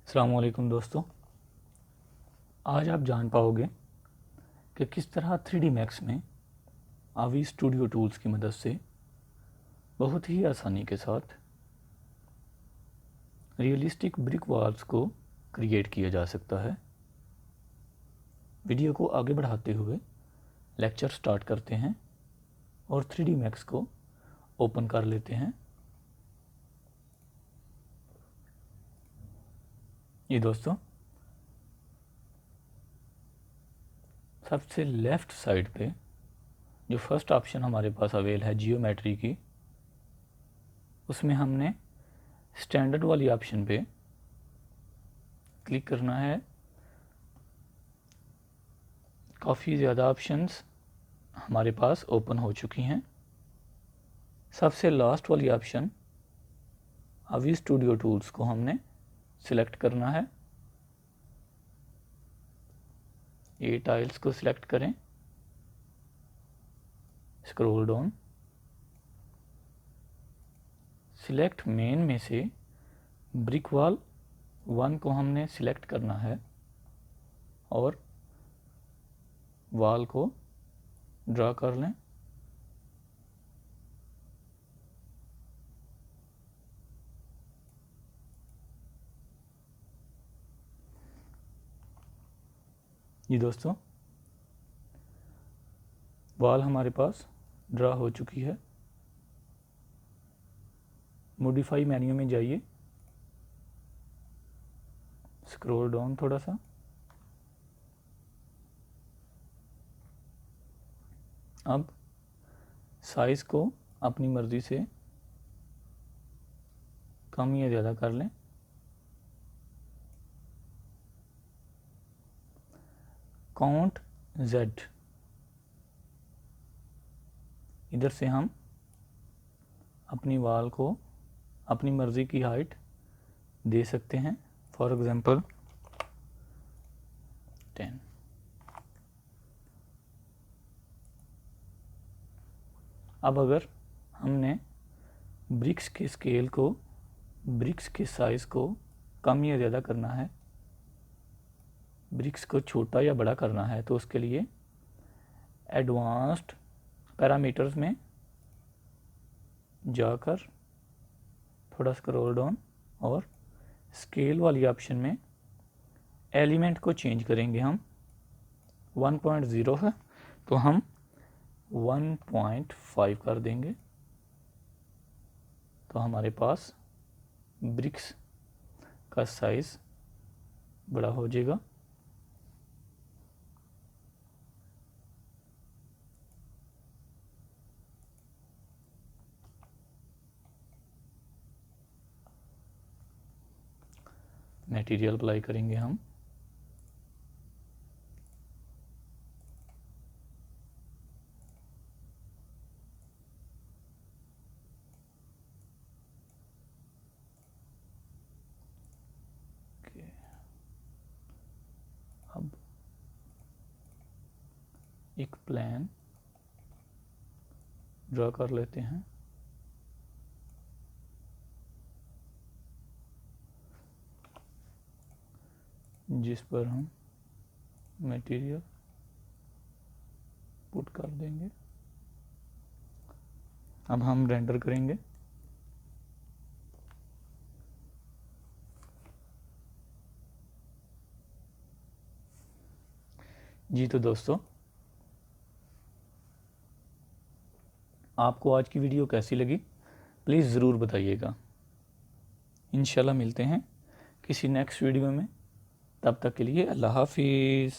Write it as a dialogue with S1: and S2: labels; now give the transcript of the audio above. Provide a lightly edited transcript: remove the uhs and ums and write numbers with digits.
S1: अस्सलाम वालेकुम दोस्तों, आज आप जान पाओगे कि किस तरह 3D मैक्स में आवी स्टूडियो टूल्स की मदद से बहुत ही आसानी के साथ रियलिस्टिक ब्रिक वॉल्स को क्रिएट किया जा सकता है। वीडियो को आगे बढ़ाते हुए लेक्चर स्टार्ट करते हैं और 3D मैक्स को ओपन कर लेते हैं। ये दोस्तों, सबसे लेफ़्ट साइड पे जो फर्स्ट ऑप्शन हमारे पास अवेल है जियोमेट्री की, उसमें हमने स्टैंडर्ड वाली ऑप्शन पे क्लिक करना है। काफ़ी ज़्यादा ऑप्शंस हमारे पास ओपन हो चुकी हैं। सबसे लास्ट वाली ऑप्शन आवी स्टूडियो टूल्स को हमने सिलेक्ट करना है। ये टाइल्स को सिलेक्ट करें, स्क्रॉल डाउन, सिलेक्ट मेन में से ब्रिक वॉल 1 को हमने सिलेक्ट करना है और वॉल को ड्रा कर लें। ये दोस्तों, वॉल हमारे पास ड्रा हो चुकी है। मॉडिफाई मेन्यू में जाइए, स्क्रॉल डाउन थोड़ा सा, अब साइज़ को अपनी मर्ज़ी से कम या ज़्यादा कर लें। काउंट Z, इधर से हम अपनी वॉल को अपनी मर्ज़ी की हाइट दे सकते हैं। For example 10। अब अगर हमने ब्रिक्स के स्केल को, ब्रिक्स के साइज़ को कम या ज़्यादा करना है, ब्रिक्स को छोटा या बड़ा करना है, तो उसके लिए एडवांस्ड पैरामीटर्स में जाकर थोड़ा स्क्रॉल डाउन और स्केल वाली ऑप्शन में एलिमेंट को चेंज करेंगे। हम 1.0 है तो हम 1.5 कर देंगे, तो हमारे पास ब्रिक्स का साइज़ बड़ा हो जाएगा। मटेरियल अप्लाई करेंगे हम, अब एक प्लान ड्रा कर लेते हैं। जिस पर हम मटेरियल पुट कर देंगे। अब हम रेंडर करेंगे। जी तो दोस्तों, आपको आज की वीडियो कैसी लगी प्लीज़ ज़रूर बताइएगा। इंशाल्लाह मिलते हैं किसी नेक्स्ट वीडियो में, तब तक के लिए अल्लाह हाफिज़।